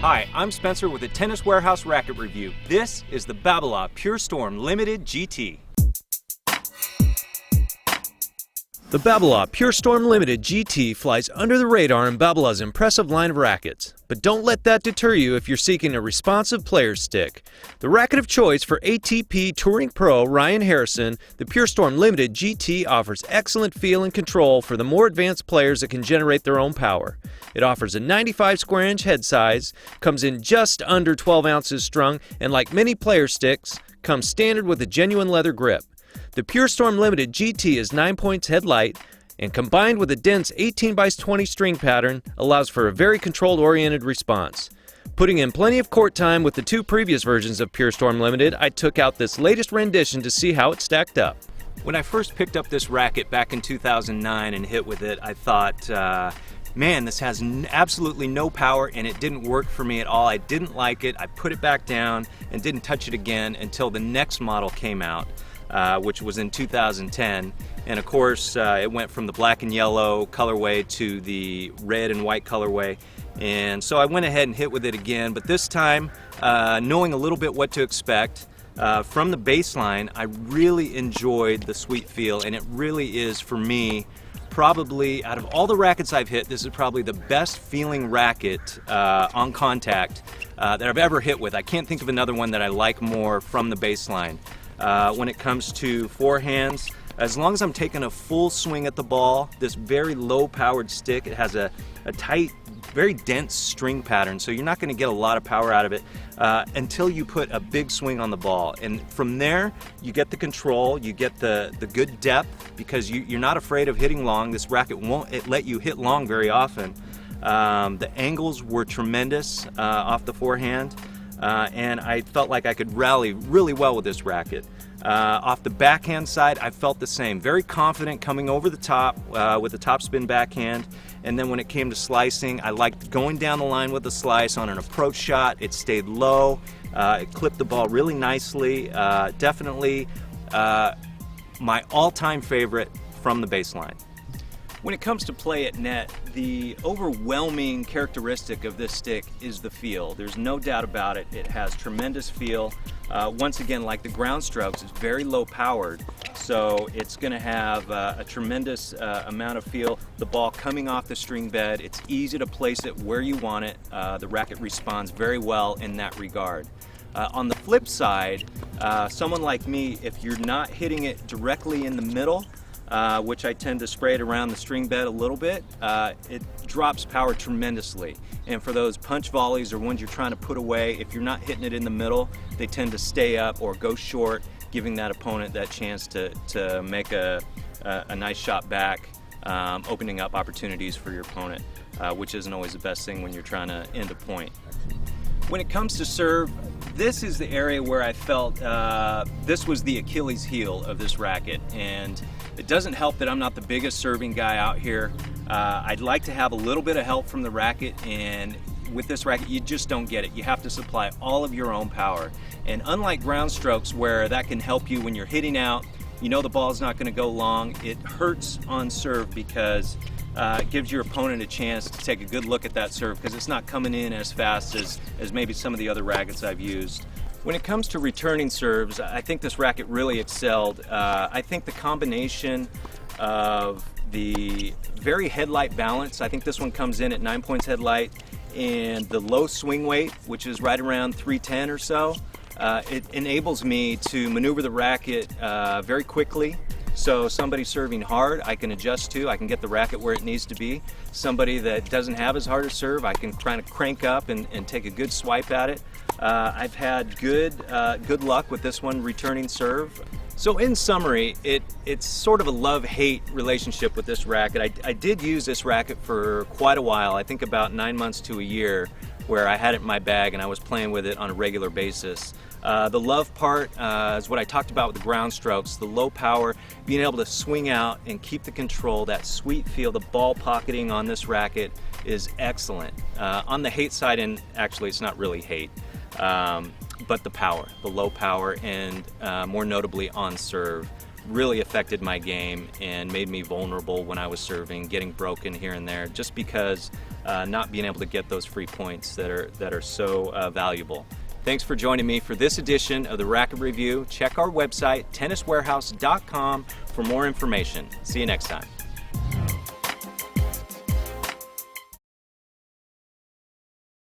Hi, I'm Spencer with the Tennis Warehouse Racket Review. This is the Babolat Pure Storm Limited GT. The Babolat Pure Storm Limited GT flies under the radar in Babolat's impressive line of rackets. But don't let that deter you if you're seeking a responsive player's stick. The racket of choice for ATP Touring Pro Ryan Harrison, the Pure Storm Limited GT offers excellent feel and control for the more advanced players that can generate their own power. It offers a 95 square inch head size, comes in just under 12 ounces strung, and like many player sticks, comes standard with a genuine leather grip. The Pure Storm Limited GT is 9 points head light, and combined with a dense 18x20 string pattern allows for a very controlled oriented response. Putting in plenty of court time with the two previous versions of Pure Storm Limited, I took out this latest rendition to see how it stacked up. When I first picked up this racket back in 2009 and hit with it, I thought, man, this has absolutely no power and it didn't work for me at all. I didn't like it. I put it back down and didn't touch it again until the next model came out, which was in 2010. And of course, it went from the black and yellow colorway to the red and white colorway. And so I went ahead and hit with it again, but this time, knowing a little bit what to expect, from the baseline, I really enjoyed the sweet feel, and it really is, for me, probably, out of all the rackets I've hit, this is probably the best feeling racket on contact that I've ever hit with. I can't think of another one that I like more from the baseline. When it comes to forehands, as long as I'm taking a full swing at the ball, this very low powered stick, it has a tight, very dense string pattern, so you're not going to get a lot of power out of it until you put a big swing on the ball. And from there, you get the control, you get the good depth, because you're not afraid of hitting long. This racket won't let you hit long very often. The angles were tremendous off the forehand, and I felt like I could rally really well with this racket. Off the backhand side, I felt the same. Very confident coming over the top with the topspin backhand. And then when it came to slicing, I liked going down the line with the slice on an approach shot. It stayed low. It clipped the ball really nicely. Definitely my all-time favorite from the baseline. When it comes to play at net, the overwhelming characteristic of this stick is the feel. There's no doubt about it. It has tremendous feel. Once again, like the ground strokes, it's very low powered, so it's going to have a tremendous amount of feel. The ball coming off the string bed, it's easy to place it where you want it. The racket responds very well in that regard. On the flip side, someone like me, if you're not hitting it directly in the middle, which I tend to spray it around the string bed a little bit, it drops power tremendously. And for those punch volleys or ones you're trying to put away, if you're not hitting it in the middle, they tend to stay up or go short, giving that opponent that chance to make a nice shot back, opening up opportunities for your opponent, which isn't always the best thing when you're trying to end a point. When it comes to serve, this is the area where I felt this was the Achilles heel of this racket, and it doesn't help that I'm not the biggest serving guy out here. I'd like to have a little bit of help from the racket, and with this racket you just don't get it. You have to supply all of your own power, and unlike ground strokes where that can help you when you're hitting out, you know the ball's not going to go long, it hurts on serve because it gives your opponent a chance to take a good look at that serve because it's not coming in as fast as maybe some of the other rackets I've used. When it comes to returning serves, I think this racket really excelled. I think the combination of the very headlight balance, I think this one comes in at 9 points headlight, and the low swing weight, which is right around 310 or so, it enables me to maneuver the racket very quickly. So somebody serving hard, I can adjust to, I can get the racket where it needs to be. Somebody that doesn't have as hard a serve, I can kind of crank up and take a good swipe at it. I've had good luck with this one returning serve. So in summary, it's sort of a love-hate relationship with this racket. I did use this racket for quite a while, I think about 9 months to a year, where I had it in my bag and I was playing with it on a regular basis. The love part is what I talked about with the ground strokes, the low power, being able to swing out and keep the control, that sweet feel, the ball pocketing on this racket is excellent. On the hate side, and actually it's not really hate, but the power, the low power, and more notably on serve. really affected my game and made me vulnerable when I was serving, getting broken here and there, just because not being able to get those free points that are so valuable. Thanks for joining me for this edition of the Racquet Review. Check our website, tenniswarehouse.com, for more information. See you next time.